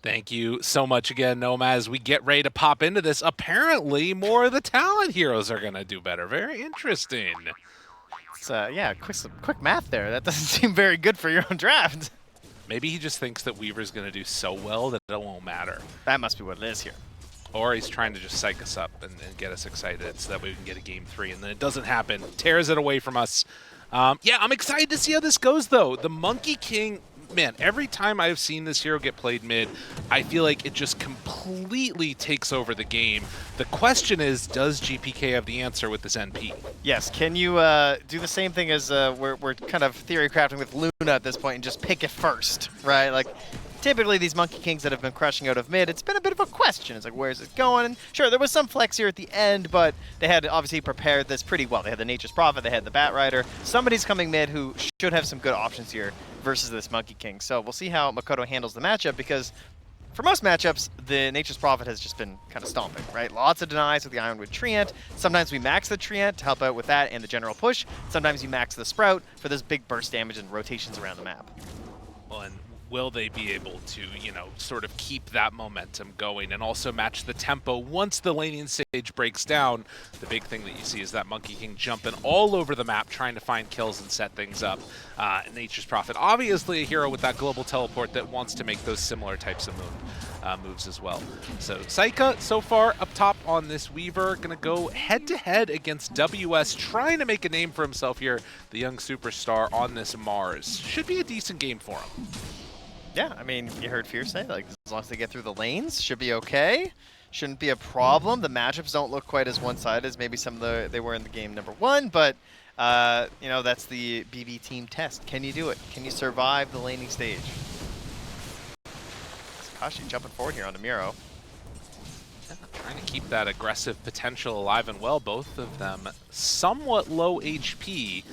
Thank you so much again, Noma, as we get ready to pop into this. Apparently, more of the Talon heroes are going to do better. Very interesting. It's, yeah, quick math there. That doesn't seem very good for your own draft. Maybe he just thinks that Weaver's going to do so well that it won't matter. That must be what it is here. Or he's trying to just psych us up and get us excited so that way we can get a game 3. And then it doesn't happen. Tears it away from us. Yeah, I'm excited to see how this goes, though. The Monkey King, man, every time I've seen this hero get played mid, I feel like it just completely takes over the game. The question is, does GPK have the answer with this NP? Yes, can you do the same thing as we're kind of theory crafting with Luna at this point and just pick it first, right? Like, typically these Monkey Kings that have been crushing out of mid, it's been a bit of a question. It's like, where's it going? And sure, there was some flex here at the end, but they had obviously prepared this pretty well. They had the Nature's Prophet, they had the Bat Rider. Somebody's coming mid who should have some good options here versus this Monkey King. So we'll see how Makoto handles the matchup, because for most matchups, the Nature's Prophet has just been kind of stomping, right? Lots of denies with the Ironwood Treant. Sometimes we max the Treant to help out with that and the general push. Sometimes you max the Sprout for this big burst damage and rotations around the map. Well, and will they be able to, sort of keep that momentum going and also match the tempo once the laning stage breaks down? The big thing that you see is that Monkey King jumping all over the map, trying to find kills and set things up. Nature's Prophet, obviously a hero with that global teleport that wants to make those similar types of moves as well. So Saika, so far, up top on this Weaver, going to go head-to-head against WS, trying to make a name for himself here, the young superstar on this Mars. Should be a decent game for him. Yeah, I mean, you heard Fierce say, like, as long as they get through the lanes, should be okay. Shouldn't be a problem. The matchups don't look quite as one-sided as maybe some of they were in the game number 1, but, that's the BB team test. Can you do it? Can you survive the laning stage? Kashi jumping forward here on the Miro. Yeah, trying to keep that aggressive potential alive and well. Both of them somewhat low HP.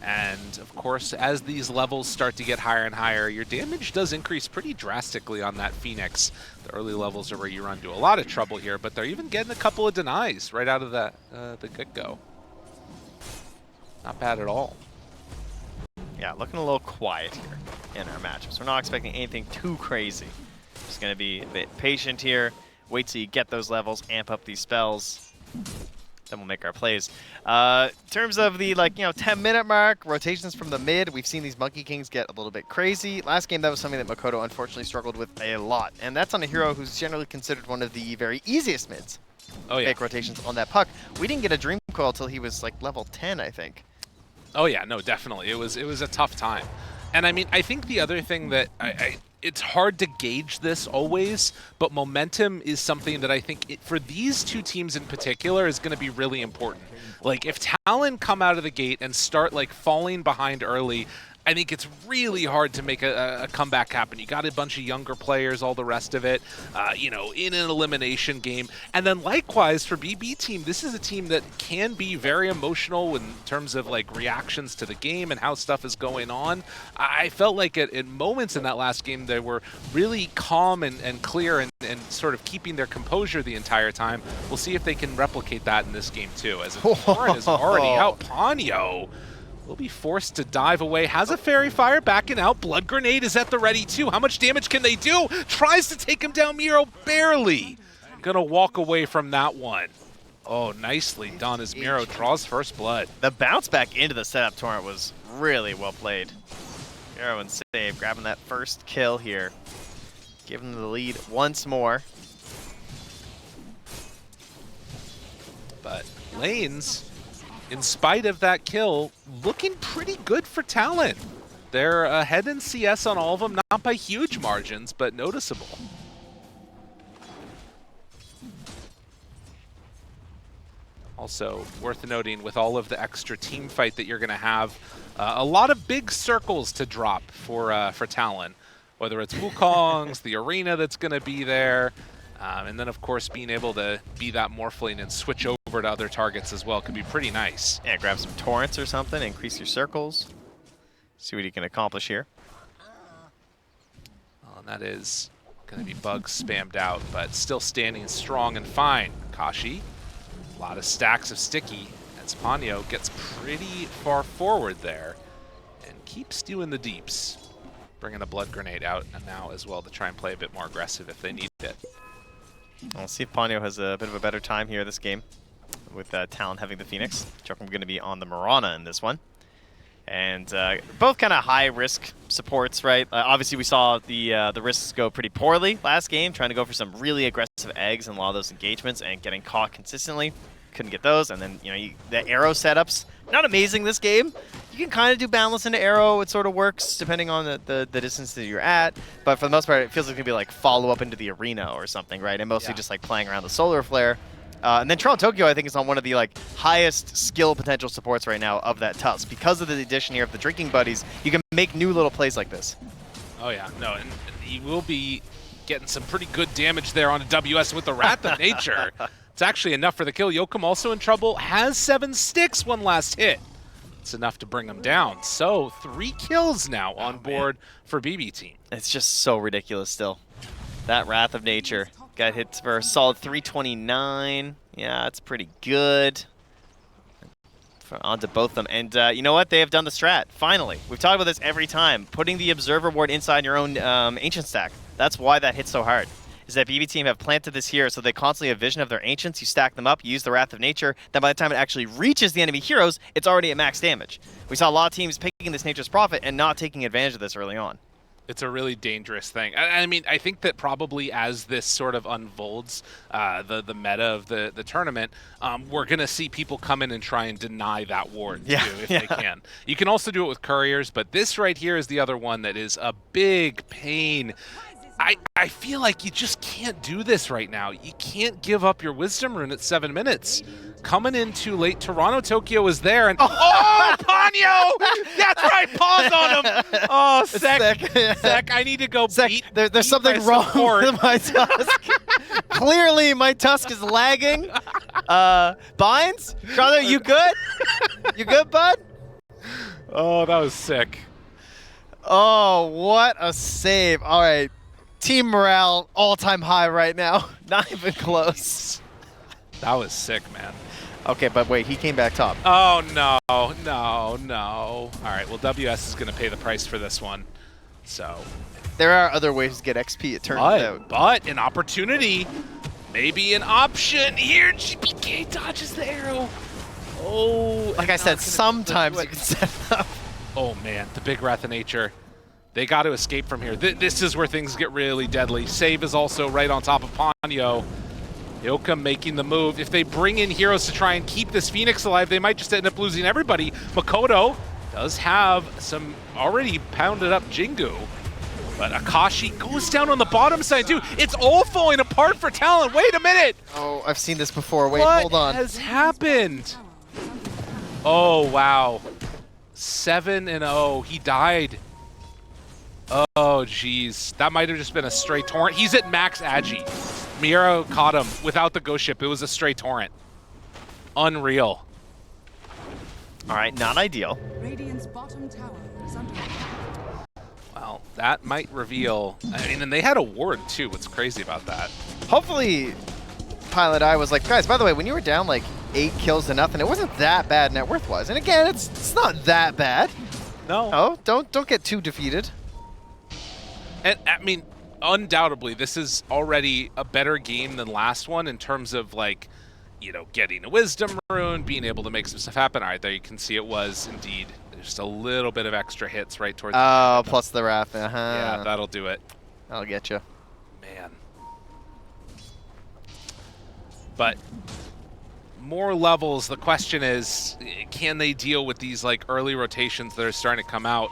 And, of course, as these levels start to get higher and higher, your damage does increase pretty drastically on that Phoenix. The early levels are where you run into a lot of trouble here, but they're even getting a couple of denies right out of the get-go. Not bad at all. Yeah, looking a little quiet here in our matchups. We're not expecting anything too crazy. Just going to be a bit patient here, wait till you get those levels, amp up these spells. Then we'll make our plays. In terms of the 10-minute mark, rotations from the mid, we've seen these Monkey Kings get a little bit crazy. Last game, that was something that Makoto unfortunately struggled with a lot. And that's on a hero who's generally considered one of the very easiest mids. Oh, yeah. Make rotations on that puck. We didn't get a Dream Coil until he was like level 10, I think. Oh, yeah, no, definitely. It was a tough time. And, I mean, I think the other thing that it's hard to gauge this always, but momentum is something that I think for these two teams in particular is going to be really important. Like, if Talon come out of the gate and start, falling behind early, I think it's really hard to make a comeback happen. You got a bunch of younger players, all the rest of it, in an elimination game. And then likewise for BB team, this is a team that can be very emotional in terms of reactions to the game and how stuff is going on. I felt like at moments in that last game, they were really calm and clear and sort of keeping their composure the entire time. We'll see if they can replicate that in this game too, as Warren is already out. Ponyo will be forced to dive away. Has a Fairy Fire backing out. Blood Grenade is at the ready too. How much damage can they do? Tries to take him down. Miro barely gonna walk away from that one. Oh, nicely done as Miro draws first blood. The bounce back into the setup torrent was really well played. Miro and save, grabbing that first kill here. Giving the lead once more. But lanes, in spite of that kill, looking pretty good for Talon. They're ahead in CS on all of them, not by huge margins, but noticeable. Also, worth noting, with all of the extra team fight that you're going to have, a lot of big circles to drop for Talon. Whether it's Wukong's, the arena that's going to be there, and then, of course, being able to be that Morphling and switch over to other targets as well could be pretty nice. Yeah, grab some torrents or something, increase your circles. See what you can accomplish here. Well, and that is going to be bugs spammed out, but still standing strong and fine. Kashi, a lot of stacks of sticky, as Ponyo gets pretty far forward there and keeps doing the deeps. Bringing a blood grenade out now as well to try and play a bit more aggressive if they need it. We'll see if Ponyo has a bit of a better time here this game with Talon having the Phoenix. Jokum going to be on the Mirana in this one. And both kind of high-risk supports, right? Obviously, we saw the risks go pretty poorly last game, trying to go for some really aggressive eggs in a lot of those engagements and getting caught consistently. Couldn't get those. And then, the arrow setups, not amazing this game. You can kind of do balance into arrow. It sort of works depending on the distance that you're at. But for the most part, it feels like it could be like follow-up into the arena or something, right? And mostly just like playing around the solar flare. And then Talon Tokyo, I think, is on one of the highest skill potential supports right now of that Tusk. Because of the addition here of the drinking buddies, you can make new little plays like this. Oh yeah, no, and he will be getting some pretty good damage there on a WS with the Wrath of Nature. It's actually enough for the kill. Jokum also in trouble, has 7 sticks, one last hit. It's enough to bring him down. So 3 kills now on board for BB Team. It's just so ridiculous still. That Wrath of Nature got hit for a solid 329. Yeah, that's pretty good. Onto both of them. And you know what? They have done the strat. Finally. We've talked about this every time. Putting the Observer Ward inside your own Ancient stack. That's why that hits so hard. Is that BB Team have planted this here, so they constantly have vision of their Ancients. You stack them up, you use the Wrath of Nature. Then by the time it actually reaches the enemy heroes, it's already at max damage. We saw a lot of teams picking this Nature's Prophet and not taking advantage of this early on. It's a really dangerous thing. I mean, I think that probably as this sort of unfolds, the meta of the tournament, we're going to see people come in and try and deny that ward too, if they can. You can also do it with couriers, but this right here is the other one that is a big pain. I feel like you just can't do this right now. You can't give up your Wisdom Rune at 7 minutes. Coming in too late. Toronto Tokyo is there, and oh, Ponyo! That's right, pause on him. Oh, Sec, I need to go beat. There's something wrong with my Tusk. Clearly, my Tusk is lagging. Binds, Toronto, you good? You good, bud? Oh, that was sick. Oh, what a save! All right. Team morale, all-time high right now. Not even close. That was sick, man. Okay, but wait, he came back top. Oh, no. All right, well, WS is going to pay the price for this one. So there are other ways to get XP, it turns out. But an opportunity, maybe an option here. GPK dodges the arrow. Oh. Like I said, sometimes you can set it up. Oh, man, the big Wrath of Nature. They got to escape from here. This is where things get really deadly. Save is also right on top of Ponyo. Jokum making the move. If they bring in heroes to try and keep this Phoenix alive, they might just end up losing everybody. Makoto does have some already pounded up Jingu. But Akashi goes down on the bottom side too. It's all falling apart for Talon. Wait a minute. Oh, I've seen this before. Wait, hold on. What has happened? Oh, wow. 7-0. He died. Oh, jeez. That might have just been a stray torrent. He's at max agi. Miro caught him without the ghost ship. It was a stray torrent. Unreal. All right, not ideal. Radiant's bottom tower is under attack. Well, that might reveal. I mean, and they had a ward too. What's crazy about that? Hopefully, Pilot Eye was like, guys, by the way, when you were down like 8 kills to nothing, it wasn't that bad net worth-wise. And again, it's not that bad. No. Oh, don't get too defeated. And I mean, undoubtedly, this is already a better game than last one in terms of like, getting a Wisdom Rune, being able to make some stuff happen. All right, there you can see it was indeed just a little bit of extra hits right towards the end. Plus the Wrath. Yeah, that'll do it. I'll get you. Man. But more levels, the question is, can they deal with these like early rotations that are starting to come out?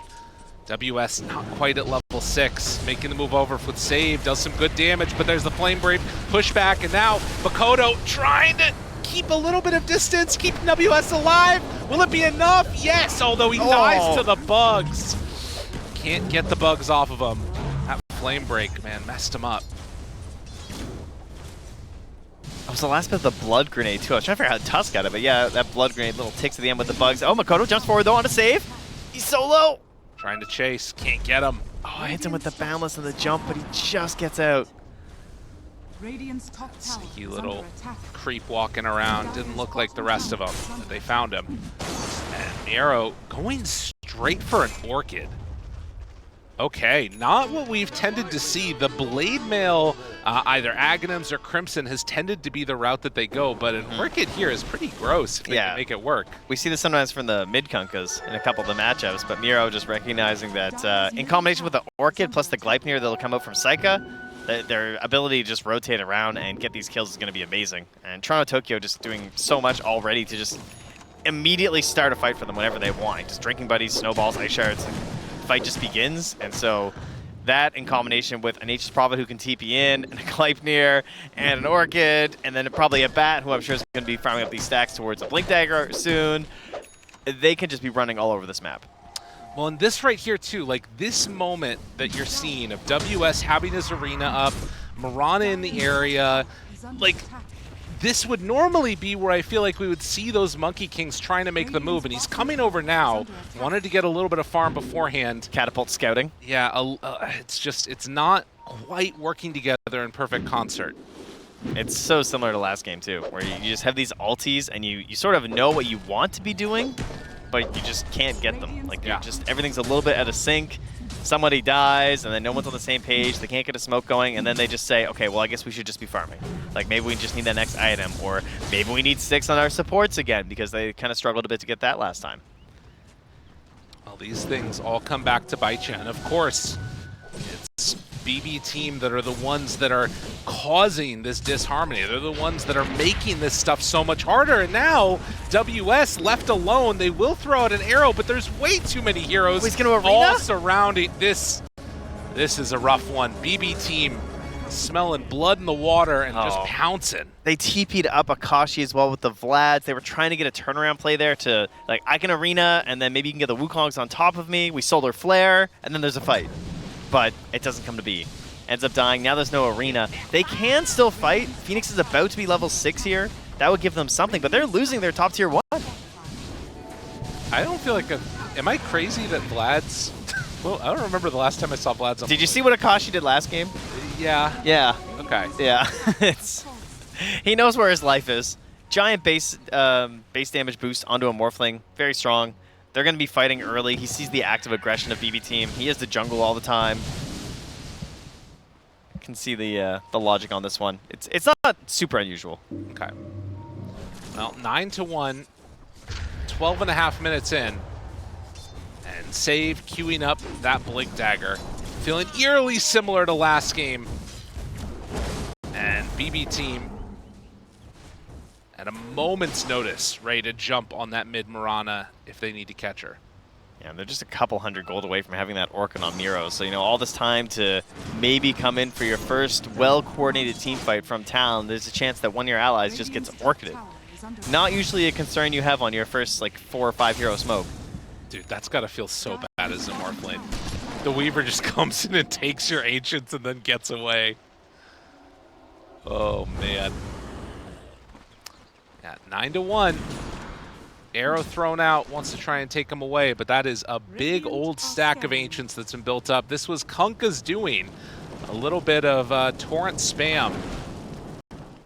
WS not quite at level 6, making the move over with save, does some good damage, but there's the Flame Brave pushback, and now Makoto trying to keep a little bit of distance, keeping WS alive. Will it be enough? Yes, although he dies to the bugs. Can't get the bugs off of him. That Flame Break, man, messed him up. That was the last bit of the blood grenade, too. I was trying to figure out how Tusk got it, but yeah, that blood grenade, little ticks at the end with the bugs. Oh, Makoto jumps forward, though, on a save. He's so low. Trying to chase, can't get him. Oh, hits him with the boundless and the jump, but he just gets out. Radiant's top tower Sneaky is little under attack. creep walking around. Didn't look like the rest of them. But they found him. And Miro going straight for an Orchid. Okay, not what we've tended to see. The Blade Mail, either Aghanims or Crimson, has tended to be the route that they go, but an Orchid here is pretty gross if they can make it work. We see this sometimes from the mid-Kunkas in a couple of the matchups, but Miro just recognizing that in combination with the Orchid plus the Gleipnir that'll come out from Saika, their ability to just rotate around and get these kills is going to be amazing. And Toronto Tokyo just doing so much already to just immediately start a fight for them whenever they want. Just drinking buddies, snowballs, ice shards, and fight just begins. And so that in combination with an Aegis Prophet who can TP in, and a Gleipnir, and an Orchid, and then probably a Bat who I'm sure is going to be farming up these stacks towards a Blink Dagger soon, they can just be running all over this map. Well, and this right here, too, like this moment that you're seeing of WS having his arena up, Mirana in the area, like this would normally be where I feel like we would see those Monkey Kings trying to make the move, and he's coming over now, wanted to get a little bit of farm beforehand. Catapult scouting. Yeah, it's not quite working together in perfect concert. It's so similar to last game, too, where you just have these ultis, and you sort of know what you want to be doing, but you just can't get them. Like, everything's a little bit out of sync. Somebody dies, and then no one's on the same page. They can't get a smoke going, and then they just say, okay, well, I guess we should just be farming. Like, maybe we just need that next item, or maybe we need 6 on our supports again, because they kind of struggled a bit to get that last time. Well, these things all come back to bite you, and of course, it's BB team that are the ones that are causing this disharmony. They're the ones that are making this stuff so much harder, and now WS left alone, they will throw out an arrow, but there's way too many heroes all surrounding this. This is a rough one. BB team smelling blood in the water and just pouncing. They TP'd up Akashi as well with the Vlads. They were trying to get a turnaround play there to, like, I can arena, and then maybe you can get the Wukongs on top of me. We solar flare, and then there's a fight. But it doesn't come to be. Ends up dying. Now there's no arena. They can still fight. Phoenix is about to be level 6 here. That would give them something, but they're losing their top tier 1. I don't feel like am I crazy that Vlad's... Well, I don't remember the last time I saw Vlad's on. Did you see what Akashi did last game? Yeah. Yeah. Okay. Yeah. He knows where his life is. Giant base damage boost onto a Morphling. Very strong. They're going to be fighting early. He sees the active aggression of BB team. He has the jungle all the time. You can see the logic on this one. It's not super unusual. Okay. Well, 9-1, 12.5 minutes in, and Save queuing up that Blink Dagger, feeling eerily similar to last game. And BB team at a moment's notice, ready to jump on that mid Mirana if they need to catch her. Yeah, they're just a couple hundred gold away from having that Orchid on Miro. So, you know, all this time to maybe come in for your first well-coordinated team fight from Talon, there's a chance that one of your allies just gets Orchided. Not usually a concern you have on your first, like, 4 or 5 hero smoke. Dude, that's got to feel so bad as a Morphling. The Weaver just comes in and takes your Ancients and then gets away. Oh, man. Yeah, 9-1. Arrow thrown out, wants to try and take him away, but that is a big old stack of Ancients that's been built up. This was Kunkka's doing. A little bit of torrent spam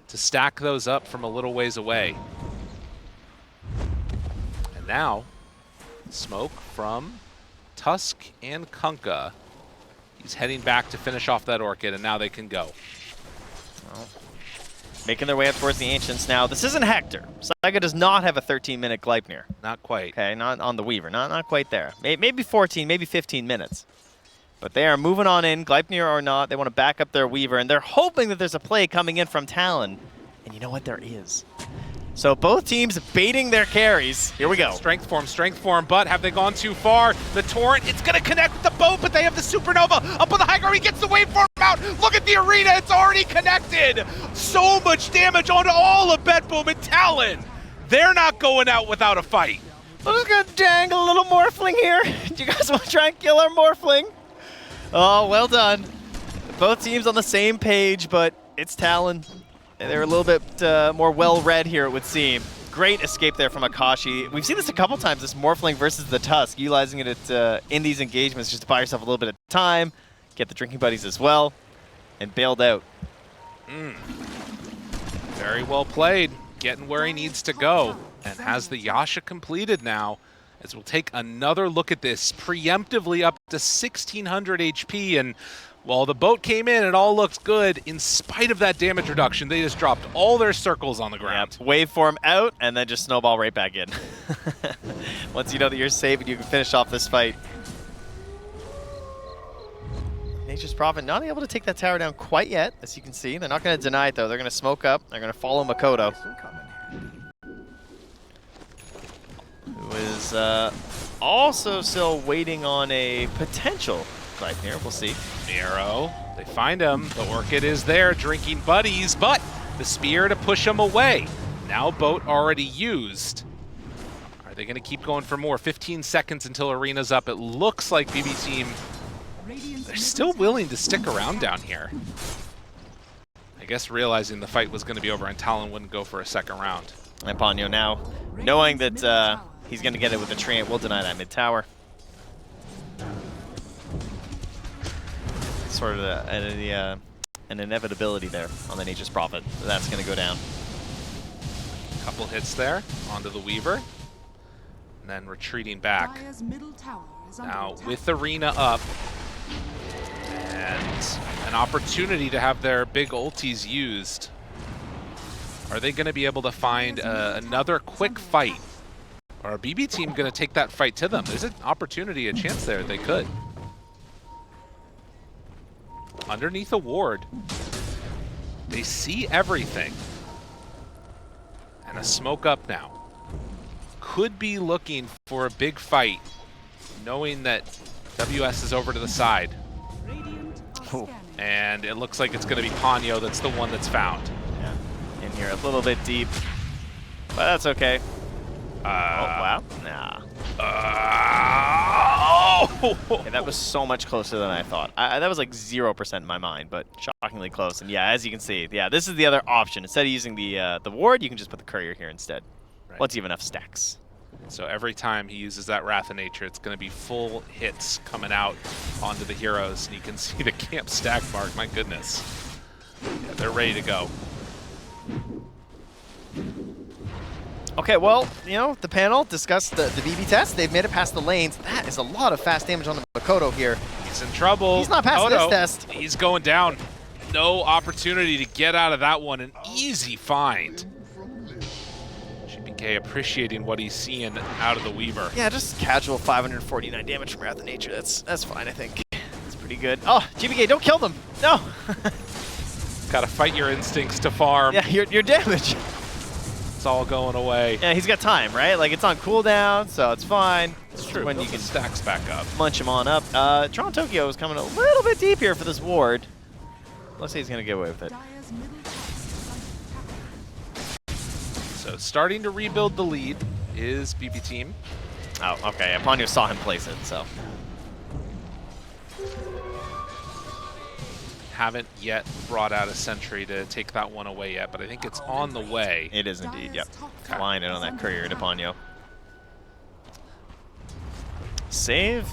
to stack those up from a little ways away. And now, smoke from Tusk and Kunkka. He's heading back to finish off that Orchid, and now they can go. Well, making their way up towards the Ancients now. This isn't Hector. Saika does not have a 13-minute Gleipnir. Not quite. Okay, not on the Weaver. Not quite there. Maybe 14, maybe 15 minutes. But they are moving on in, Gleipnir or not. They want to back up their Weaver, and they're hoping that there's a play coming in from Talon. And you know what? There is. So both teams baiting their carries. Here we go. Strength form, but have they gone too far? The Torrent, it's going to connect with the boat, but they have the Supernova up on the high ground. He gets the waveform out. Look at the arena. It's already connected. So much damage onto all of BetBoom and Talon. They're not going out without a fight. I'm just going to dangle a little Morphling here. Do you guys want to try and kill our Morphling? Oh, well done. Both teams on the same page, but it's Talon. They're a little bit more well-read here, it would seem. Great escape there from Akashi. We've seen this a couple times, this Morphling versus the Tusk, utilizing it in these engagements just to buy yourself a little bit of time, get the drinking buddies as well, and bailed out. Very well played. Getting where he needs to go, and has the Yasha completed now. as we'll take another look at this, preemptively up to 1600 HP, and while the boat came in, it all looks good. In spite of that damage reduction, they just dropped all their circles on the ground. Yep. Waveform out, and then just snowball right back in. Once you know that you're safe and you can finish off this fight. Nature's Prophet not able to take that tower down quite yet, as you can see. They're not going to deny it, though. They're going to smoke up. They're going to follow Makoto, who is also still waiting on a potential fight here. We'll see. Miro, they find him. The Orchid is there drinking buddies, but the spear to push him away. Now boat already used. Are they going to keep going for more? 15 seconds until arena's up. It looks like BB team, they're still willing to stick around down here. I guess realizing the fight was going to be over and Talon wouldn't go for a second round. And Ponyo now, knowing that he's going to get it with the Treant, will deny that mid-tower. Sort of an inevitability there on the Nature's Prophet. That's going to go down. Couple hits there onto the Weaver. And then retreating back. Now with Arena up, and an opportunity to have their big ultis used. Are they going to be able to find another quick fight? Or are BB team going to take that fight to them? There's an opportunity, a chance there. They could. Underneath a ward. They see everything. And a smoke up now. Could be looking for a big fight, knowing that WS is over to the side. And it looks like it's going to be Ponyo that's the one that's found. Yeah, in here a little bit deep, but that's okay. Oh, wow. Nah. Yeah, that was so much closer than I thought. That was like 0% in my mind, but shockingly close. And yeah, as you can see, yeah, this is the other option. Instead of using the ward, you can just put the courier here instead. Right. Once you have enough stacks. So every time he uses that Wrath of Nature, it's going to be full hits coming out onto the heroes. And you can see the camp stack mark. My goodness. Yeah, they're ready to go. Okay, well, you know, the panel discussed the BB test. They've made it past the lanes. That is a lot of fast damage on the Makoto here. He's in trouble. He's not passing this test. He's going down. No opportunity to get out of that one. An easy find. GBK appreciating what he's seeing out of the Weaver. Yeah, just casual 549 damage from Wrath of Nature. That's fine, I think. That's pretty good. Oh, GBK, don't kill them. No. Gotta fight your instincts to farm. Yeah, your damage. It's all going away. Yeah, he's got time, right? Like, it's on cooldown, so it's fine. It's true. When you can stacks back up. Munch him on up. Toronto Tokyo is coming a little bit deep here for this ward. Let's see, he's going to get away with it. So starting to rebuild the lead is BB team. Oh, okay. Yeah, Ponyo saw him place it, so. Haven't yet brought out a sentry to take that one away yet, but I think it's on the way. It is indeed, yep. Flying in on that courier to Ponyo. Save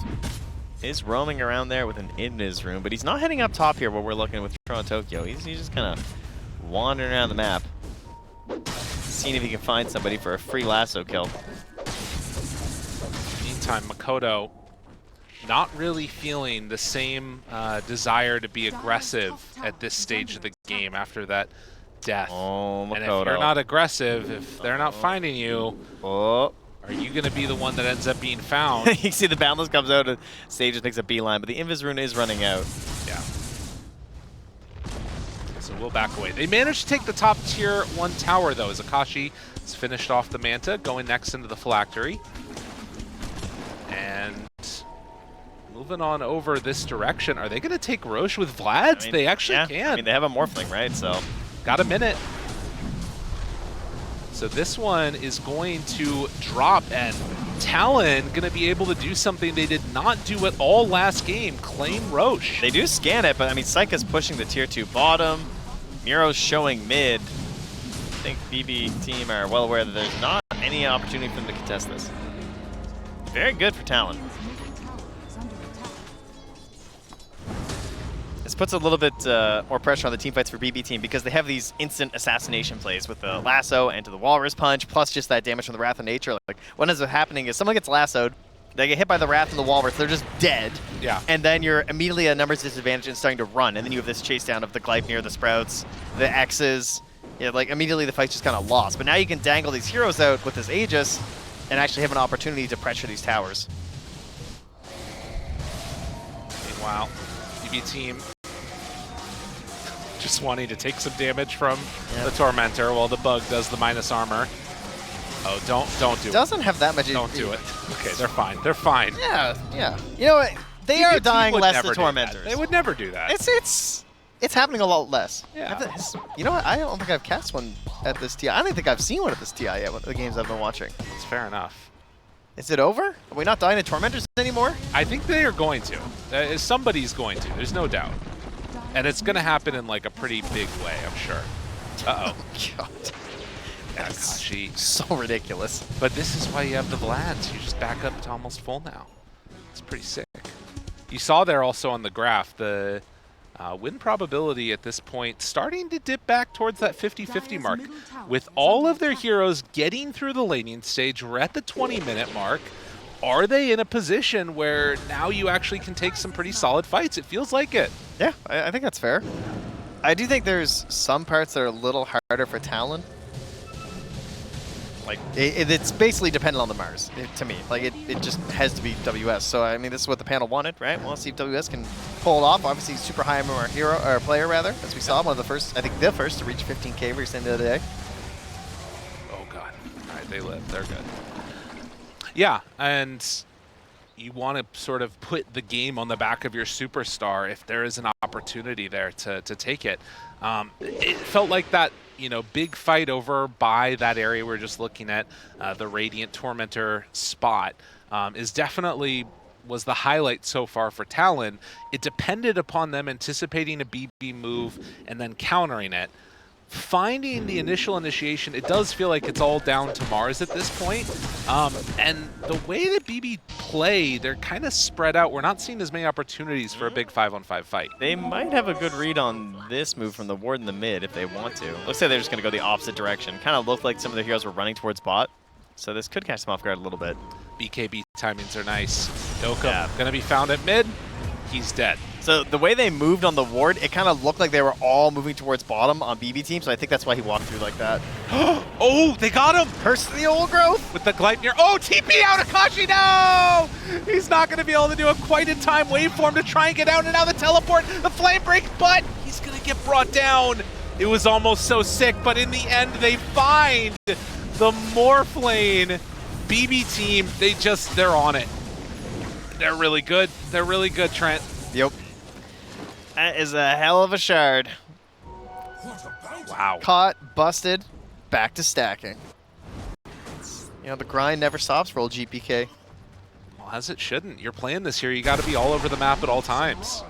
is roaming around there with an Invis room, but he's not heading up top here where we're looking with Toronto Tokyo. He's just kind of wandering around the map, seeing if he can find somebody for a free lasso kill. Meantime, Makoto not really feeling the same desire to be aggressive at this stage of the game after that death. Oh, Makoto. And if you're not aggressive, if they're not finding you, are you going to be the one that ends up being found? You can see the Boundless comes out and Sage just makes a beeline, but the Invis rune is running out. Yeah. So we'll back away. They managed to take the top tier 1 tower, though, as Akashi has finished off the Manta, going next into the Phylactery. And moving on over this direction. Are they going to take Roche with Vlad's? I mean, they actually can. I mean, they have a Morphling, right? So got a minute. So this one is going to drop, and Talon going to be able to do something they did not do at all last game, claim Roche. They do scan it, but I mean, Psycha's pushing the tier 2 bottom. Miro's showing mid. I think BB team are well aware that there's not any opportunity for them to contest this. Very good for Talon. This puts a little bit more pressure on the team fights for BB team because they have these instant assassination plays with the lasso and to the walrus punch, plus just that damage from the Wrath of Nature. Like, what ends up happening is someone gets lassoed, they get hit by the Wrath and the walrus, they're just dead. Yeah. And then you're immediately at a numbers disadvantage and starting to run, and then you have this chase down of the Gleipnir, the Sprouts, the X's. Yeah, like immediately the fight's just kind of lost. But now you can dangle these heroes out with this Aegis and actually have an opportunity to pressure these towers. Meanwhile, BB team just wanting to take some damage from the Tormentor while the Bug does the minus armor. Oh, don't do it. Doesn't have that much. Don't do it. Okay, they're fine. They're fine. Yeah, yeah. You know what? They are dying less than Tormentors. They would never do that. It's happening a lot less. Yeah. You know what? I don't think I've cast one at this TI. I don't think I've seen one at this TI yet, the games I've been watching. It's fair enough. Is it over? Are we not dying to Tormentors anymore? I think they are going to. Somebody's going to. There's no doubt. And it's going to happen in like a pretty big way, I'm sure. Uh-oh. God. That's so ridiculous. But this is why you have the Vlads. You just back up to almost full now. It's pretty sick. You saw there also on the graph the win probability at this point starting to dip back towards that 50-50 mark. With all of their heroes getting through the laning stage, we're at the 20-minute mark. Are they in a position where now you actually can take some pretty solid fights? It feels like it. Yeah, I think that's fair. I do think there's some parts that are a little harder for Talon. Like, it's basically dependent on the Mars, to me. Like, it just has to be WS. So, I mean, this is what the panel wanted, right? We'll see if WS can pull it off. Obviously, super high MMR hero, or player, rather, as we saw. One of the first, I think the first to reach 15K recently the other day. Oh, God. All right, they live. They're good. Yeah, and you want to sort of put the game on the back of your superstar if there is an opportunity there to take it. It felt like that, big fight over by that area we're just looking at, the Radiant Tormentor spot, is definitely was the highlight so far for Talon. It depended upon them anticipating a BB move and then countering it. Finding the initial initiation, it does feel like it's all down to Mars at this point. And the way that BB play, they're kind of spread out. We're not seeing as many opportunities for a big 5-on-5 fight. They might have a good read on this move from the ward in the mid if they want to. Looks like they're just going to go the opposite direction. Kind of looked like some of their heroes were running towards bot. So this could catch them off guard a little bit. BKB timings are nice. Dokkum going to be found at mid. He's dead. So the way they moved on the ward, it kind of looked like they were all moving towards bottom on BB team, so I think that's why he walked through like that. Oh, they got him! Curse the old growth! With the Gleipnir. Oh, TP out Akashi, no! He's not going to be able to do a quite in time waveform to try and get out, and now the teleport, the flame break, but he's going to get brought down. It was almost so sick, but in the end, they find the Morph lane. BB team, they're on it. They're really good. They're really good, Trent. Yep. That is a hell of a shard. Wow. Caught, busted, back to stacking. The grind never stops for old GPK. Well, as it shouldn't. You're playing this here. You got to be all over the map at all times.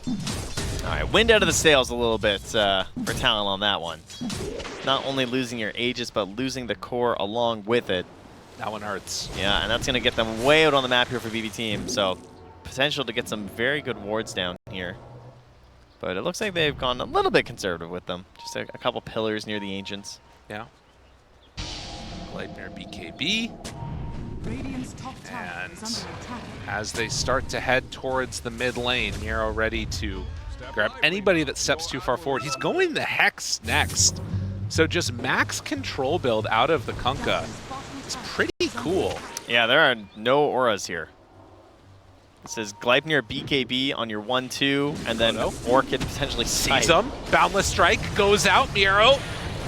All right, wind out of the sails a little bit for Talon on that one. Not only losing your Aegis, but losing the core along with it. That one hurts. Yeah, and that's going to get them way out on the map here for BB team. So potential to get some very good wards down here. But it looks like they've gone a little bit conservative with them. Just a couple pillars near the Ancients. Yeah. Gleipnir BKB. Radiant's top tower And is under attack. as they start to head towards the mid lane, Miro ready to grab anybody that steps too far forward. He's going the Hex next. So just max control build out of the Kunkka. It's pretty cool. Yeah, there are no auras here. It says Gleipnir BKB on your 1-2, and then Orchid potentially Sees him. Boundless Strike goes out. Miro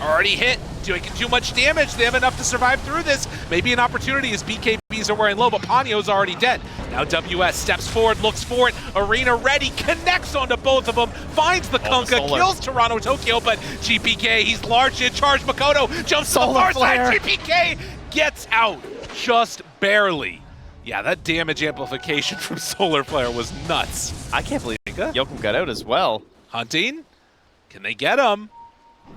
already hit. Doing too much damage. They have enough to survive through this. Maybe an opportunity as BKBs are wearing low, but Ponyo's already dead. Now WS steps forward, looks for it. Arena ready, connects onto both of them, finds the Kunkka, kills Toronto Tokyo, but GPK, he's largely in charge. Makoto jumps to the far side. GPK gets out just barely. Yeah, that damage amplification from Solar Flare was nuts. I can't believe Yokum got out as well. Hunting? Can they get him?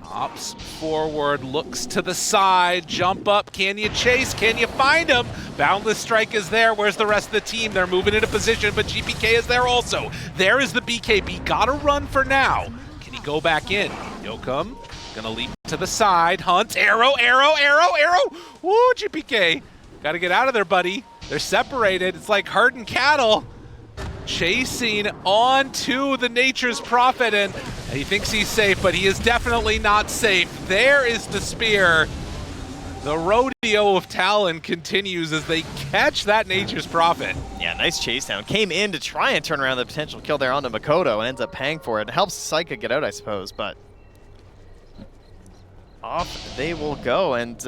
Hops forward, looks to the side, jump up, can you chase, can you find him? Boundless Strike is there, where's the rest of the team? They're moving into position, but GPK is there also. There is the BKB, gotta run for now. Can he go back in? Yokum, gonna leap to the side, Hunt, arrow, arrow, arrow, arrow! Woo, GPK, gotta get out of there, buddy. They're separated, it's like herding cattle. Chasing onto the Nature's Prophet, and he thinks he's safe, but he is definitely not safe. There is the spear. The rodeo of Talon continues as they catch that Nature's Prophet. Yeah, nice chase down. Came in to try and turn around the potential kill there onto Makoto and ends up paying for it. It helps Saika get out, I suppose, but off they will go, and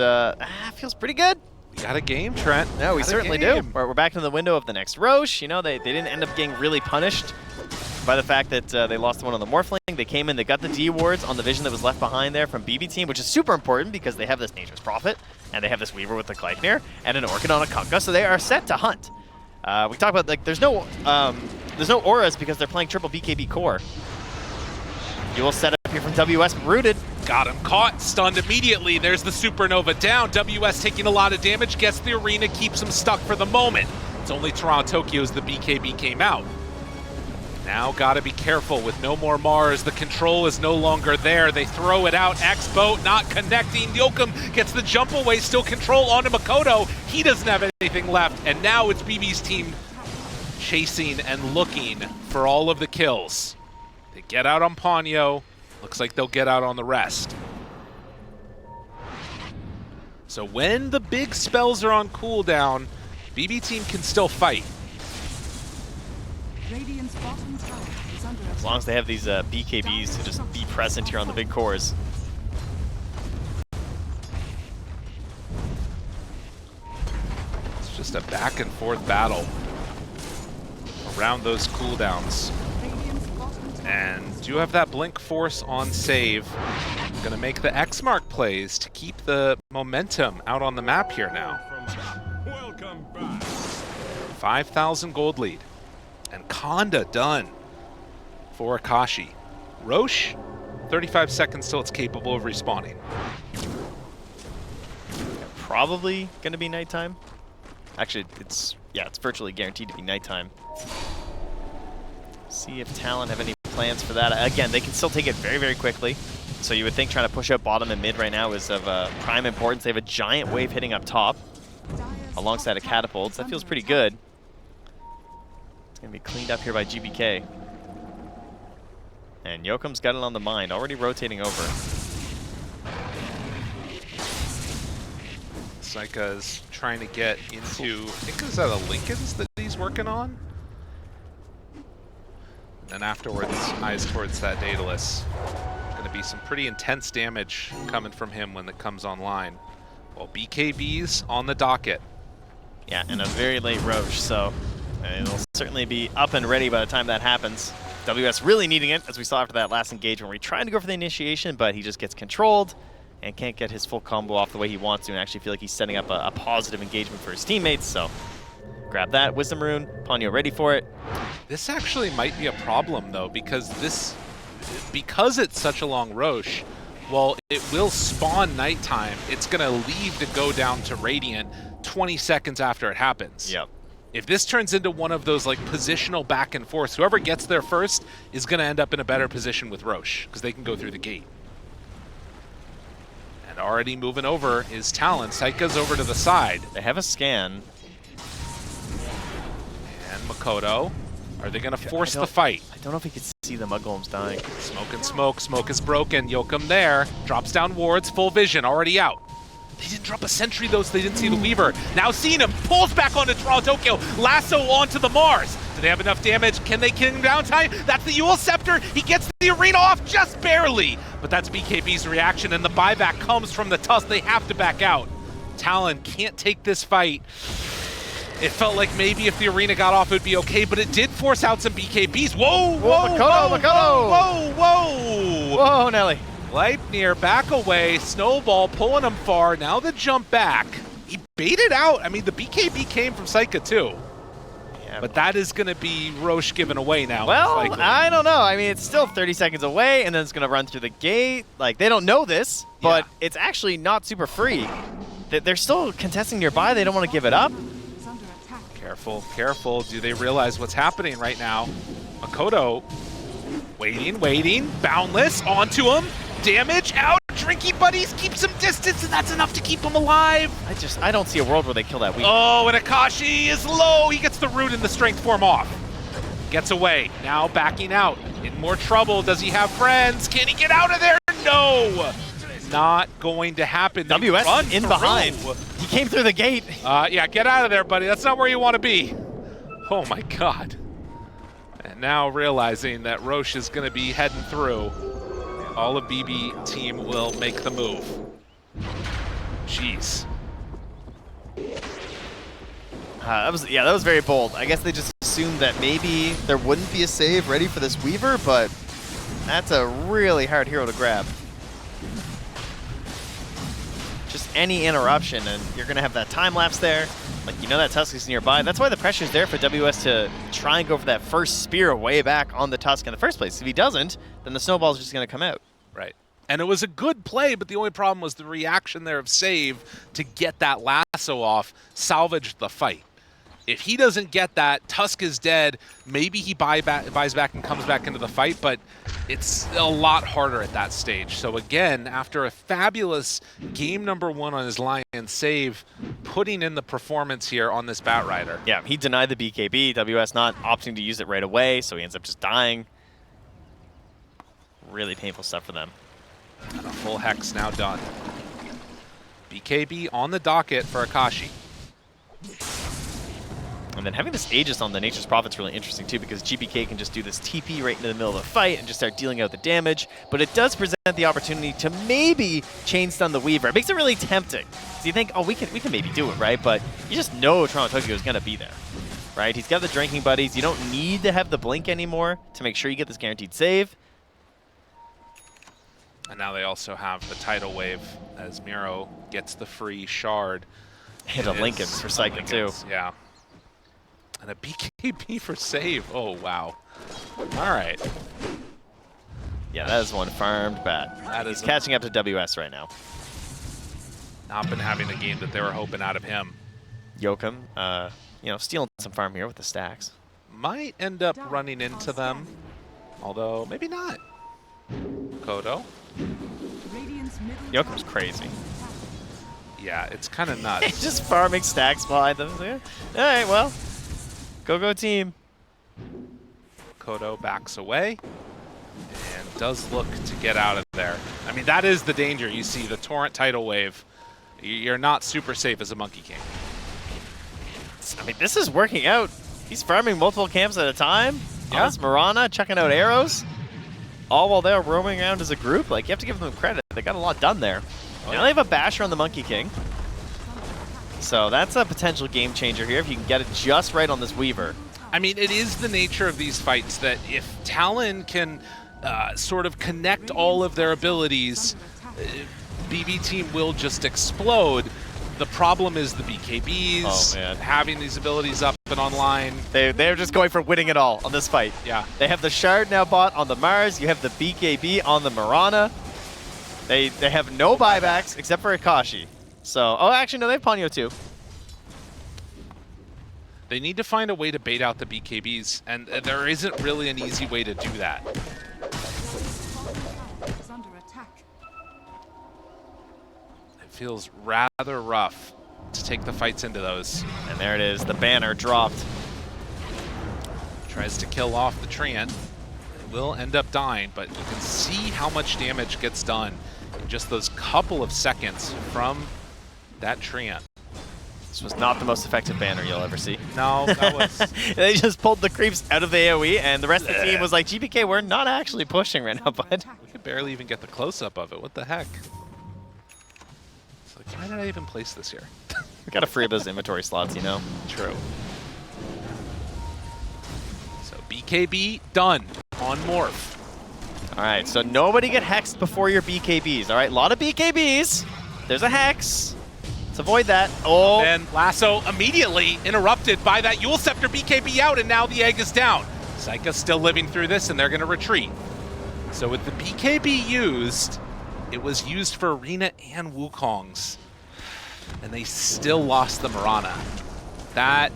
feels pretty good. We got a game, Trent. No, we certainly do. We're back in the window of the next Roche. You know, they didn't end up getting really punished by the fact that they lost one on the Morphling. They came in, they got the D wards on the vision that was left behind there from BB Team, which is super important because they have this Nature's Prophet, and they have this Weaver with the Gleipnir, and an Orchid on a Kunkka, so they are set to hunt. We talked about, like, there's no auras because they're playing triple BKB core. You will set up here from WS rooted. Got him caught, stunned immediately. There's the Supernova down. WS taking a lot of damage, gets the arena, keeps him stuck for the moment. It's only Toronto Tokyo as the BKB came out. Now gotta be careful with no more Mars. The control is no longer there. They throw it out. X-Boat not connecting. Yokum gets the jump away, still control onto Makoto. He doesn't have anything left, and now it's BB's team chasing and looking for all of the kills. They get out on Ponyo. Looks like they'll get out on the rest. So when the big spells are on cooldown, BB team can still fight. Radiant's bottom tower is under attack. As long as they have these BKBs to just be present here on the big cores. It's just a back and forth battle around those cooldowns. Radiant's bottom tower. And do have that Blink Force on save. Gonna make the X mark plays to keep the momentum out on the map here now. Welcome back. 5,000 gold lead. And Konda done for Akashi. Roche, 35 seconds till it's capable of respawning. Probably going to be nighttime. Actually, it's virtually guaranteed to be nighttime. See if Talon have any plans for that. Again, they can still take it very, very quickly. So you would think trying to push out bottom and mid right now is of prime importance. They have a giant wave hitting up top alongside a catapults. That feels pretty good. It's going to be cleaned up here by GBK. And Yokum's got it on the mind, already rotating over. Saika's trying to get into, I think is that a Lincoln's that he's working on? And afterwards, eyes towards that Daedalus. Going to be some pretty intense damage coming from him when it comes online. Well, BKB's on the docket. Yeah, and a very late Roche, so it'll certainly be up and ready by the time that happens. WS really needing it, as we saw after that last engagement where he tried to go for the initiation, but he just gets controlled and can't get his full combo off the way he wants to, and actually feel like he's setting up a positive engagement for his teammates, so grab that. Wisdom Rune, Ponyo ready for it. This actually might be a problem, though, because it's such a long Roche, well, it will spawn nighttime. It's going to leave to go down to Radiant 20 seconds after it happens. Yep. If this turns into one of those like positional back and forth, whoever gets there first is going to end up in a better position with Roche because they can go through the gate. And already moving over is Talon. Saika's over to the side. They have a scan. And Makoto. Are they going to force the fight? I don't know if he could see the Mud Golems dying. Smoke and smoke. Smoke is broken. Yokum there. Drops down wards. Full vision. Already out. They didn't drop a sentry though, so they didn't see the Weaver. Now seeing him, pulls back onto Toronto Tokyo, lasso onto the Mars. Do they have enough damage? Can they kill him down time? That's the Yule Scepter. He gets the arena off just barely. But that's BKB's reaction, and the buyback comes from the Tusk. They have to back out. Talon can't take this fight. It felt like maybe if the arena got off, it would be okay, but it did force out some BKBs. Whoa, whoa, Makoto, whoa, Makoto. whoa, whoa, whoa. Whoa, Nelly. Gleipnir back away, Snowball pulling him far, now the jump back. He baited out, I mean the BKB came from Saika too. Yeah, But that is going to be Roche given away now. well, most likely. I don't know. I mean, it's still 30 seconds away, and then it's going to run through the gate. Like, they don't know this, but Yeah. it's actually not super free. They're still contesting nearby. They don't want to give it up. Is under attack. Careful, careful. Do they realize what's happening right now? Makoto waiting, boundless, onto him. Damage out. Drinky Buddies keeps him distance, and that's enough to keep him alive. I don't see a world where they kill that Weaver. Oh, and Akashi is low. He gets the root and the strength form off. Gets away. Now backing out. In more trouble. Does he have friends? Can he get out of there? No. Not going to happen. They WS run in through. behind. He came through the gate. Yeah, get out of there, buddy. That's not where you want to be. Oh my God. And now realizing that Roche is going to be heading through, all of BB team will make the move. Jeez. That was very bold. I guess they just assumed that maybe there wouldn't be a save ready for this Weaver, but that's a really hard hero to grab. Just any interruption, and you're going to have that time lapse there. Like, you know that Tusk is nearby. That's why the pressure's there for WS to try and go for that first spear way back on the Tusk in the first place. If he doesn't, then the snowball's just going to come out. Right. And it was a good play, but the only problem was the reaction there of Save to get that lasso off salvaged the fight. If he doesn't get that, Tusk is dead. Maybe he buys back and comes back into the fight, but it's a lot harder at that stage. So again, after a fabulous game number 1 on his Lion, Save putting in the performance here on this Batrider. Yeah, he denied the BKB. WS not opting to use it right away, so he ends up just dying. Really painful stuff for them. And a full Hex now done. BKB on the docket for Akashi. And then having this Aegis on the Nature's Prophet's really interesting too, because GBK can just do this TP right into the middle of the fight and just start dealing out the damage. But it does present the opportunity to maybe chain stun the Weaver. It makes it really tempting. So you think, oh, we can maybe do it, right? But you just know Toronto Tokyo is going to be there, right? He's got the Drinking Buddies. You don't need to have the Blink anymore to make sure you get this guaranteed save. And now they also have the tidal wave as Miro gets the free shard. And a It Lincoln's is for a Cycling too. Lincoln's, yeah. And a BKB for save. Oh, wow. All right. Yeah, that is one farmed bad. That He's is catching up to WS right now. not been having the game that they were hoping out of him. Yokum, you know, stealing some farm here with the stacks. Might end up running into them, although maybe not. Kodo. Radiant's middle Yokum's tower crazy. is under attack. Yeah, it's kind of nuts. Just farming stacks behind them. Yeah. All right, well, go team. Kodo backs away and does look to get out of there. I mean, that is the danger. You see the Torrent tidal wave. You're not super safe as a Monkey King. I mean, this is working out. He's farming multiple camps at a time. Yeah. This Mirana chucking out arrows. All while they're roaming around as a group. Like, you have to give them credit. They got a lot done there. Oh, Now they have a basher on the Monkey King. So that's a potential game changer here if you can get it just right on this Weaver. I mean, it is the nature of these fights that if Talon can sort of connect all of their abilities, BB team will just explode. The problem is the BKBs, Oh, man. having these abilities up and online. They're just going for winning it all on this fight. Yeah. They have the Shard now bought on the Mars. You have the BKB on the Mirana. They have no buybacks except for Akashi. So, oh, actually, no, they have Ponyo too. They need to find a way to bait out the BKBs, and there isn't really an easy way to do that. Is under attack. It feels rather rough to take the fights into those. And there it is, the banner dropped. Tries to kill off the Treant. It will end up dying, but you can see how much damage gets done in just those couple of seconds from that Treant. This was not the most effective banner you'll ever see. No, that was... They just pulled the creeps out of the AoE, and the rest of the team was like, GPK, we're not actually pushing right now, bud. We could barely even get the close-up of it. What the heck? It's like, why did I even place this here? We gotta free up those inventory slots, you know? True. So BKB done on Morph. All right, so nobody get hexed before your BKBs, all right? A lot of BKBs. There's a hex. Let's avoid that. Oh, And Lasso immediately interrupted by that Yule Scepter. BKB out, and now the egg is down. Psycha's still living through this, and they're going to retreat. So with the BKB used, it was used for Arena and Wukong's, and they still lost the Mirana. That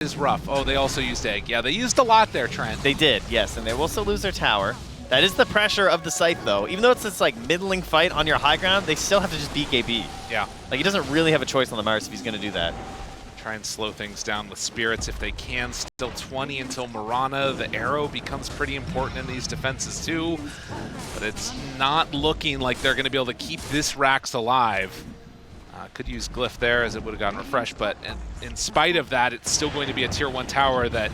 is rough. Oh, they also used egg. Yeah, they used a lot there, Trent. they did, yes, and they will still lose their tower. That is the pressure of the site, though. Even though it's this like middling fight on your high ground, they still have to just BKB. Yeah. Like he doesn't really have a choice on the Mars if he's going to do that. Try and slow things down with spirits if they can. Still 20 until Mirana. The arrow becomes pretty important in these defenses too, but it's not looking like they're going to be able to keep this Rax alive. Could use Glyph there as it would have gotten refreshed, but in spite of that, it's still going to be a tier 1 tower that,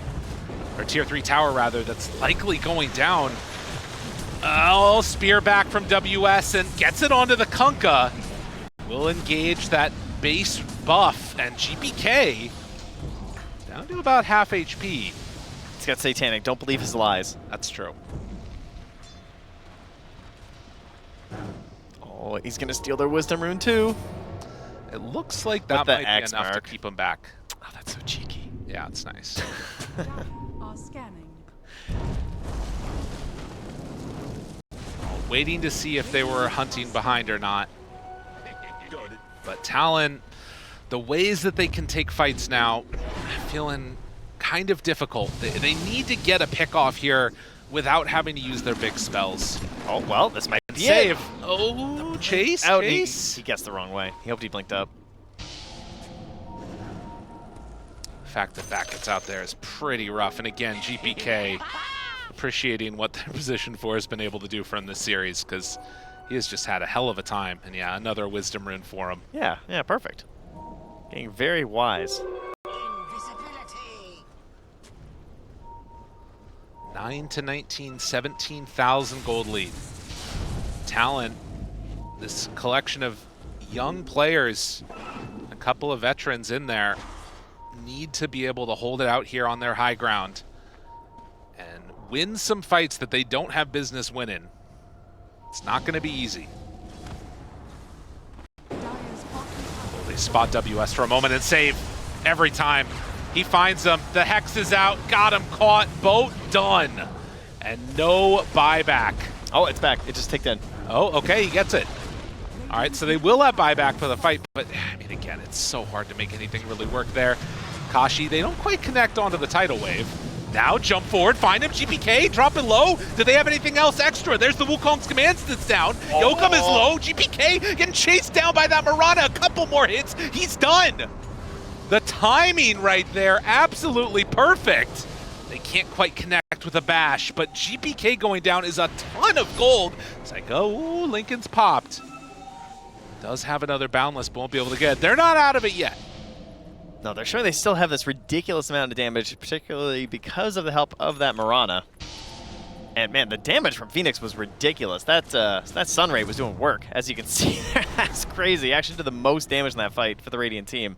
or tier 3 tower rather, that's likely going down. Oh, spear back from WS and gets it onto the Kunkka. Will engage that base buff, and GPK down to about half HP. He's got Satanic. Don't believe his lies. That's true. Oh, he's going to steal their Wisdom Rune too. It looks like that the might be X enough to mark. keep him back. Oh, that's so cheeky. Yeah, it's nice. Dire are scanning. Waiting to see if they were hunting behind or not. But Talon, the ways that they can take fights now, feeling kind of difficult. They need to get a pick off here without having to use their big spells. Oh, well, this might be Save. it. Oh, Chase. Out. Chase. He guessed the wrong way. He hoped he blinked up. The fact that that gets out there is pretty rough. And again, GPK appreciating what their position 4 has been able to do for him this series, because he has just had a hell of a time. And yeah, another Wisdom Rune for him. Yeah, perfect. Getting very wise. 9 to 19, 17,000 gold lead. Talon, this collection of young players, a couple of veterans in there, need to be able to hold it out here on their high ground and win some fights that they don't have business winning. It's not going to be easy. Dire's bottom tower. They spot WS for a moment and save every time. He finds them. The Hex is out. Got him caught. Boat done. And no buyback. Oh, it's back. It just ticked in. Oh, okay. He gets it. All right, so they will have buyback for the fight. But, I mean, again, it's so hard to make anything really work there. Kashi, they don't quite connect onto the tidal wave. Now jump forward, find him, GPK, drop it low. Do they have anything else extra? There's the Wukong's commands that's down. Yokum is low, GPK getting chased down by that Mirana. A couple more hits, he's done. The timing right there, absolutely perfect. They can't quite connect with a bash, but GPK going down is a ton of gold. It's like, oh, Lincoln's popped. Does have another boundless, but won't be able to get it. They're not out of it yet. No, they're sure they still have this ridiculous amount of damage, particularly because of the help of that Mirana. And man, the damage from Phoenix was ridiculous. That Sunray was doing work, as you can see there. That's crazy. Actually did the most damage in that fight for the Radiant team.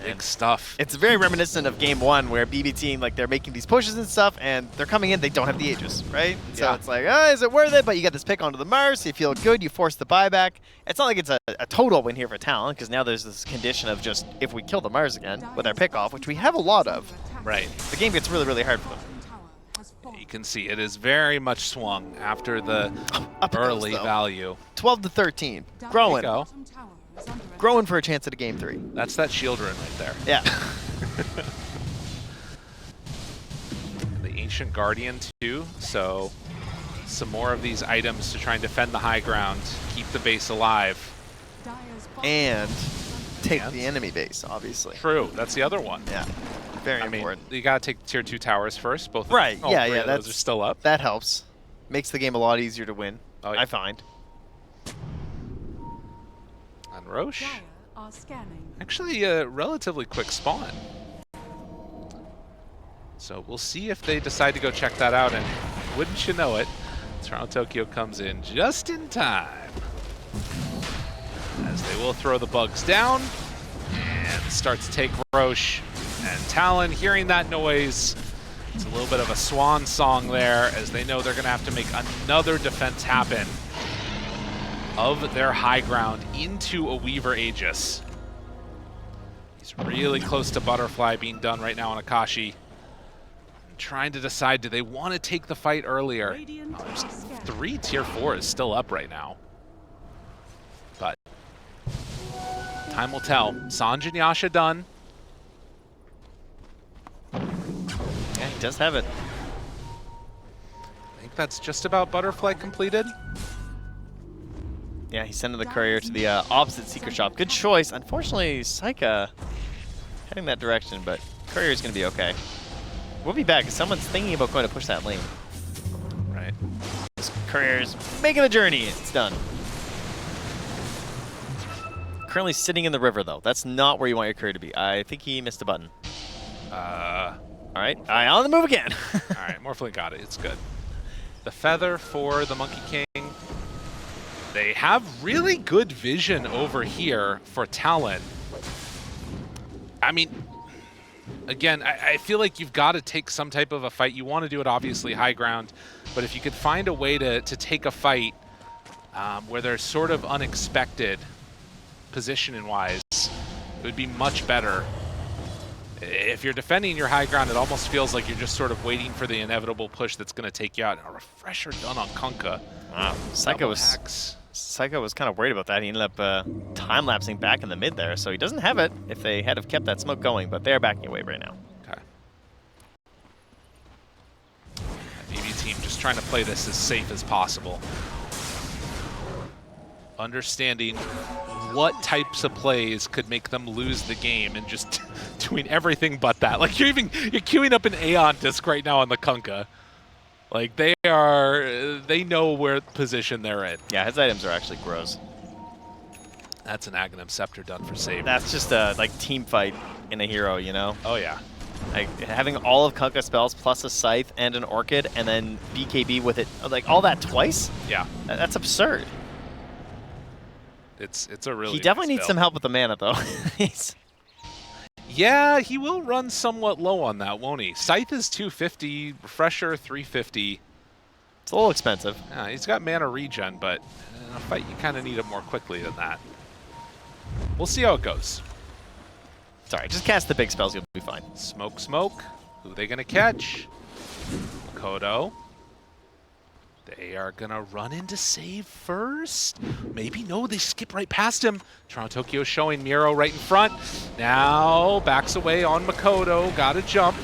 Big stuff. It's very reminiscent of Game 1, where BB team, like, they're making these pushes and stuff, and they're coming in, they don't have the Aegis, right? So Yeah. it's like, oh, is it worth it? But you got this pick onto the Mars, you feel good, you force the buyback. It's not like it's a total win here for Talon, because now there's this condition of just, if we kill the Mars again with our pick off, which we have a lot of, Right. the game gets really, really hard for them. Tower has fallen. You can see it is very much swung after the Up it goes, early though. value. 12 to 13. Dire's Growing. go. bottom tower is under attack. Growing for a chance at a Game 3. That's that shield rune right there. Yeah. The Ancient Guardian too, so some more of these items to try and defend the high ground, keep the base alive. Dire's bottom And take And? the enemy base, obviously. True, that's the other one. Yeah. Very I mean, important. you gotta take tier 2 towers first. Both Right, all yeah, three yeah, of those that's- are still up. That helps. Makes the game a lot easier to win, Oh, yeah. I find. And Roche, Dire are scanning. actually a relatively quick spawn. So we'll see if they decide to go check that out, and wouldn't you know it, Toronto Tokyo comes in just in time. As they will throw the bugs down and start to take Roche. And Talon, hearing that noise, it's a little bit of a swan song there, as they know they're going to have to make another defense happen. of their high ground into a Weaver Aegis. He's really close to Butterfly being done right now on Akashi. Trying to decide, do they want to take the fight earlier? Radiant are scanning. 3 tier 4 is still up right now. But time will tell. Sanj and Yasha done. Yeah, he does have it. I think that's just about Butterfly completed. Yeah, he's sending the courier to the opposite secret shop. Good choice. Unfortunately, Saika heading that direction, but courier's going to be okay. We'll be back because someone's thinking about going to push that lane. Right. This courier's making the journey. It's done. Currently sitting in the river, though. That's not where you want your courier to be. I think he missed a button. All right, on the move again. All right, Morphling got it. It's good. The feather for the Monkey King. They have really good vision over here for Talon. I mean, again, I feel like you've got to take some type of a fight. You want to do it, obviously, high ground. But if you could find a way to take a fight where they're sort of unexpected positioning-wise, it would be much better. If you're defending your high ground, it almost feels like you're just sort of waiting for the inevitable push that's going to take you out. And a refresher done on Kunkka. Wow, Saika was kind of worried about that. He ended up time-lapsing back in the mid there, so he doesn't have it if they had have kept that smoke going, but they're backing away right now. Okay. BB team just trying to play this as safe as possible. Understanding what types of plays could make them lose the game and just doing everything but that. Like you're queuing up an Aeon disc right now on the Kunkka. Like they know where position they're in. Yeah, his items are actually gross. That's an Aghanim Scepter done for save. That's just a like team fight in a hero, you know? Oh yeah. Like having all of Kunkka spells plus a Scythe and an Orchid and then BKB with it, like all that twice? Yeah. That's absurd. It's a really He definitely nice needs some build. help with the mana though. Yeah, he will run somewhat low on that, won't he? Scythe is 250, Refresher 350. It's a little expensive. Yeah, he's got mana regen, but in a fight you kind of need it more quickly than that. We'll see how it goes. Sorry, just cast the big spells, you'll be fine. Smoke, smoke. Who are they going to catch? Makoto. They are going to run into save first. Maybe, no, they skip right past him. Toronto Tokyo showing Miro right in front. Now backs away on Makoto. Got to jump.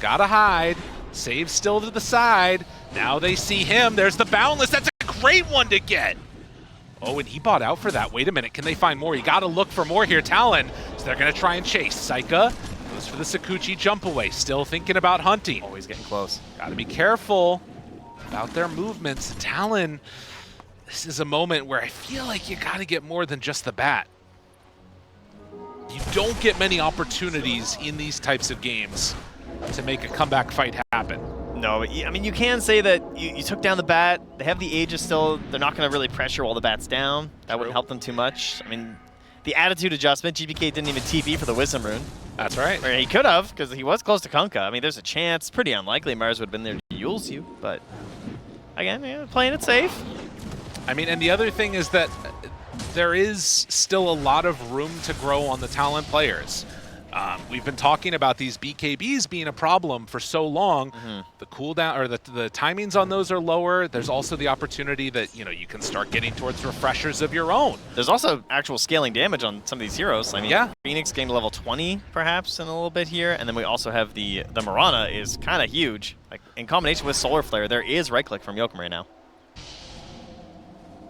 Got to hide. Save still to the side. Now they see him. There's the Boundless. That's a great one to get. Oh, and he bought out for that. Wait a minute. Can they find more? You got to look for more here. Talon. So they're going to try and chase. Saika goes for the Sakuchi jump away. Still thinking about hunting. Always getting close. Got to be careful about their movements. Talon, this is a moment where I feel like you got to get more than just the bat. You don't get many opportunities in these types of games to make a comeback fight happen. No, but I mean, you can say that you took down the bat. They have the Aegis still. They're not going to really pressure while the bat's down. That wouldn't help them too much. I mean, the attitude adjustment, GBK didn't even TP for the Wisdom Rune. That's right. Or he could have, because he was close to Kunkka. I mean, there's a chance. Pretty unlikely Mars would have been there to Yules you, but again, yeah, playing it safe. I mean, and the other thing is that there is still a lot of room to grow on the Talon players. We've been talking about these BKBs being a problem for so long. The cooldown or the timings on those are lower. There's also the opportunity that you can start getting towards refreshers of your own. There's also actual scaling damage on some of these heroes. I mean, yeah. Phoenix gained level 20 perhaps in a little bit here, and then we also have the Mirana is kind of huge. Like in combination with Solar Flare, there is right click from Yokum right now.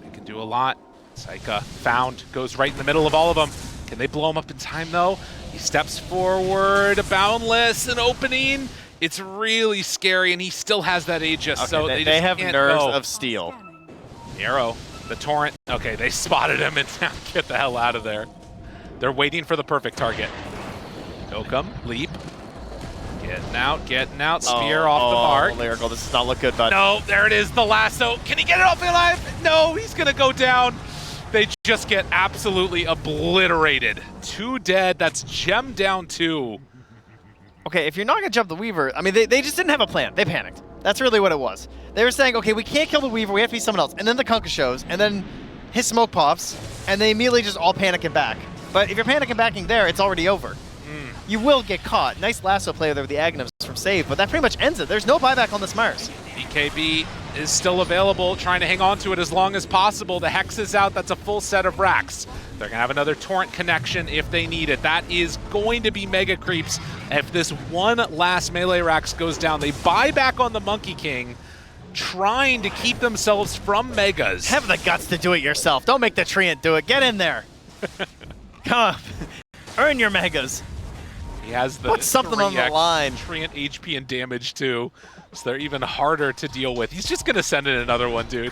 They can do a lot. Saika found, goes right in the middle of all of them. Can they blow him up in time though? He steps forward, Boundless, an opening. It's really scary, and he still has that Aegis. Okay, so they have nerves go. of steel. Scanning. Arrow, the Torrent. Okay, they spotted him and now get the hell out of there. They're waiting for the perfect target. Yokum, leap. Getting out, spear off the mark. Lyrical, this does not look good, bud. No, there it is, the lasso. Can he get it off alive? No, he's gonna go down. They just get absolutely obliterated. 2 dead, that's Gem down 2. Okay, if you're not going to jump the Weaver, I mean, they just didn't have a plan. They panicked. That's really what it was. They were saying, okay, we can't kill the Weaver, we have to be someone else. And then the Kunkka shows, and then his smoke pops, and they immediately just all panic and back. But if you're panic and backing there, it's already over. You will get caught. Nice lasso play there with the Agnums from Save, but that pretty much ends it. There's no buyback on this Mars. BKB is still available, trying to hang on to it as long as possible. The Hex is out. That's a full set of racks. They're going to have another Torrent connection if they need it. That is going to be mega creeps. If this one last melee racks goes down, they buy back on the Monkey King, trying to keep themselves from megas. Have the guts to do it yourself. Don't make the Treant do it. Get in there. Come on. Earn your megas. He has the Put something on the 3x line. Treant HP and damage too, so they're even harder to deal with. He's just going to send in another one, dude.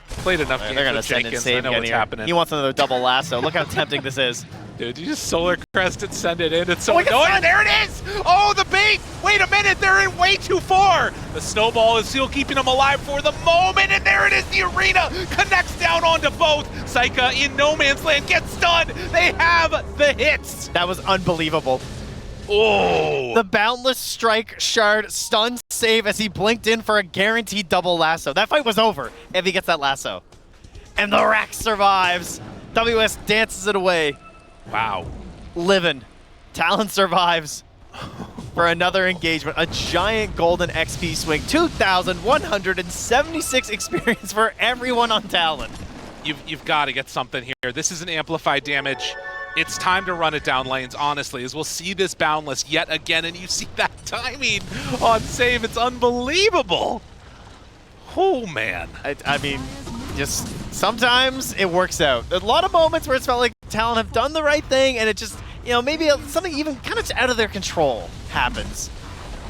Played enough games They're going to with send in Jenkins. Save I know again what's here. happening. He wants another double lasso. Look how tempting this is. Dude, you just Solar Crest and send it in. It's so Oh, he gets annoying. sent. There it is! Oh, the bait! Wait a minute, they're in way too far! The snowball is still keeping them alive for the moment, and there it is! The arena connects down onto both. Saika in no man's land gets stunned. They have the hits. That was unbelievable. Oh! The Boundless Strike Shard stun Save as he blinked in for a guaranteed double lasso. That fight was over if he gets that lasso. And the rack survives. WS dances it away. Wow. Living. Talon survives for another engagement. A giant golden XP swing. 2,176 experience for everyone on Talon. You've got to get something here. This is an amplified damage. It's time to run it down lanes, honestly, as we'll see this Boundless yet again, and you see that timing on Save. It's unbelievable. Oh, man. I mean, just sometimes it works out. A lot of moments where it's felt like Talon have done the right thing, and it just, you know, maybe something even kind of out of their control happens.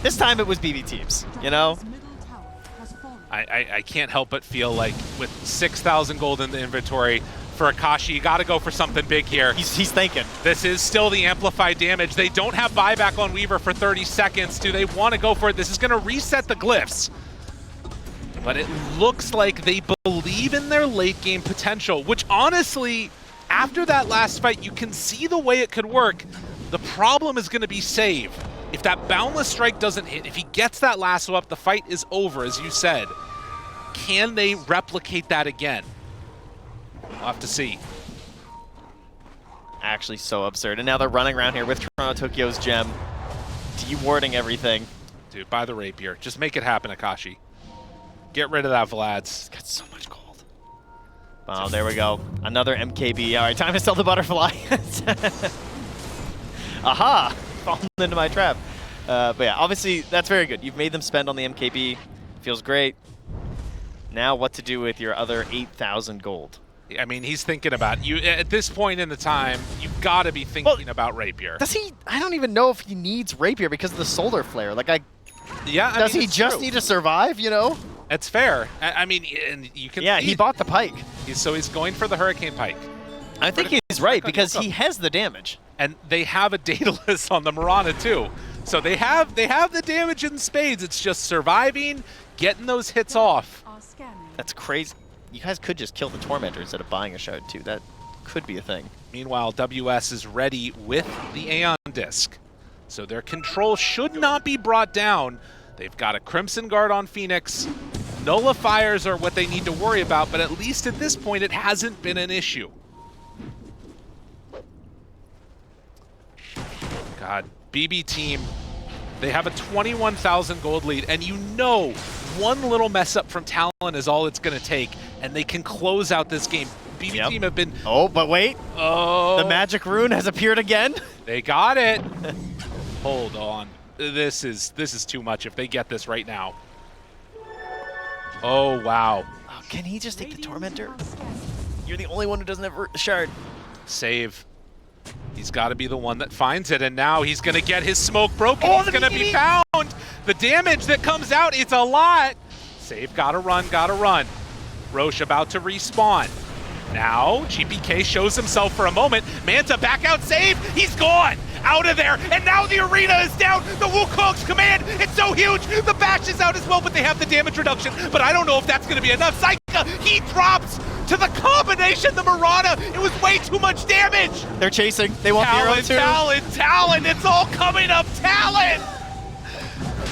This time it was BB teams, you know? His middle tower has fallen. I can't help but feel like with 6,000 gold in the inventory for Akashi, you got to go for something big here. He's thinking. This is still the amplified damage. They don't have buyback on Weaver for 30 seconds. Do they want to go for it? This is going to reset the glyphs. But it looks like they believe in their late game potential, which honestly, after that last fight, you can see the way it could work. The problem is going to be Save. If that Boundless Strike doesn't hit, if he gets that lasso up, the fight is over, as you said. Can they replicate that again? We'll have to see. Actually so absurd. And now they're running around here with Toronto Tokyo's gem, dewarding everything. Dude, buy the rapier. Just make it happen, Akashi. Get rid of that Vlad's. It's got so much gold. Oh, there we go. Another MKB. All right, time to sell the butterfly. Aha! Fallen into my trap. But yeah, obviously, that's very good. You've made them spend on the MKB. Feels great. Now what to do with your other 8,000 gold. I mean, he's thinking about you at this point in the time. You've got to be thinking about rapier. Does he? I don't even know if he needs rapier because of the solar flare. Like, Yeah, I does mean, he it's just true. need to survive? You know? It's fair. I mean, and you can. Yeah, see he bought the pike. So he's going for the Hurricane Pike, I think he's right because he has the damage. and they have a Daedalus on the Mirana too. So they have the damage in spades. It's just surviving, getting those hits off. Are scanning. That's crazy. You guys could just kill the Tormentor instead of buying a shard too. That could be a thing. Meanwhile, WS is ready with the Aeon Disc. So their control should not be brought down. They've got a Crimson Guard on Phoenix. Nullifiers are what they need to worry about, but at least at this point, it hasn't been an issue. God, BB team, they have a 21,000 gold lead, and you know one little mess up from Talon is all it's going to take, and they can close out this game. BB team have been... Oh, but wait. Oh, The magic rune has appeared again. they got it. Hold on. This is too much if they get this right now. Oh, wow. Oh, can he just take the Tormentor? Are scanning. You're the only one who doesn't have a shard. Save. He's got to be the one that finds it, and now he's going to get his smoke broken. Oh, He's the going to be BB! found. The damage that comes out, it's a lot. Save, gotta run, gotta run. Roche about to respawn. Now, GPK shows himself for a moment. Manta back out, Save. He's gone. Out of there. And now the arena is down. The Wukong's command, it's so huge. The bash is out as well, but they have the damage reduction. But I don't know if that's going to be enough. Saika, he drops to the combination, the Mirana. It was way too much damage. They're chasing. They want the hero Talon, too. Talon, Talon. It's all coming up. Talon.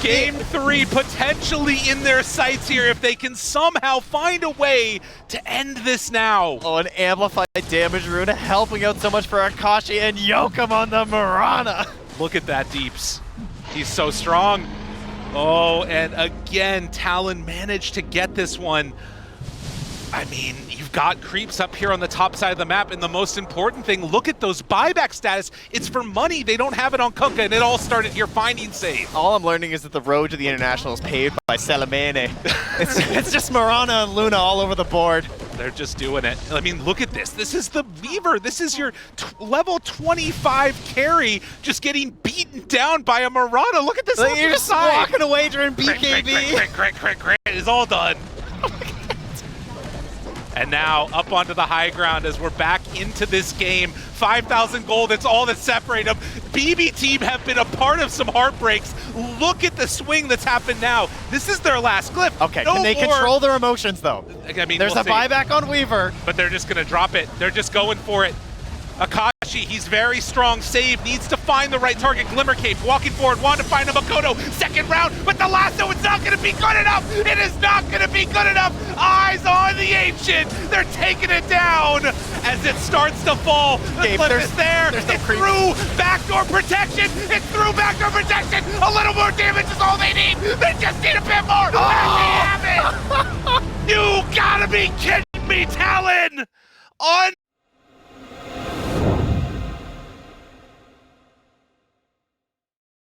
Game 3 potentially in their sights here if they can somehow find a way to end this now. Oh, an amplified damage rune helping out so much for Akashi and Yokum on the Mirana. Look at that, Deeps. He's so strong. Oh, and again, Talon managed to get this one. I mean, you've got creeps up here on the top side of the map, and the most important thing, look at those buyback status. It's for money. They don't have it on Kunkka, and it all started here finding save. All I'm learning is that the road to the International is paved by Salamene. it's just Mirana and Luna all over the board. They're just doing it. I mean, look at this. This is the Weaver. This is your level 25 carry just getting beaten down by a Mirana. Look at this. Like, you're just walking away during BKB. Crit. It is all done. And now up onto the high ground as we're back into this game. 5,000 gold, it's all that separates them. BB team have been a part of some heartbreaks. Look at the swing that's happened now. This is their last clip. Okay, no can they more. control their emotions though? I mean, There's we'll a see. buyback on Weaver. But they're just gonna drop it. They're just going for it. Akashi, he's very strong. Save, needs to find the right target. Glimmer Cape, walking forward, want to find a Makoto. Second round, but the lasso, it's not gonna be good enough. It is not gonna be good enough. Eyes on the Ancient. They're taking it down as it starts to fall. The Gabe, clip there's- is there. there's no It's creep. through backdoor protection. It's through backdoor protection. A little more damage is all they need. They just need a bit more. And they have it. You gotta be kidding me, Talon.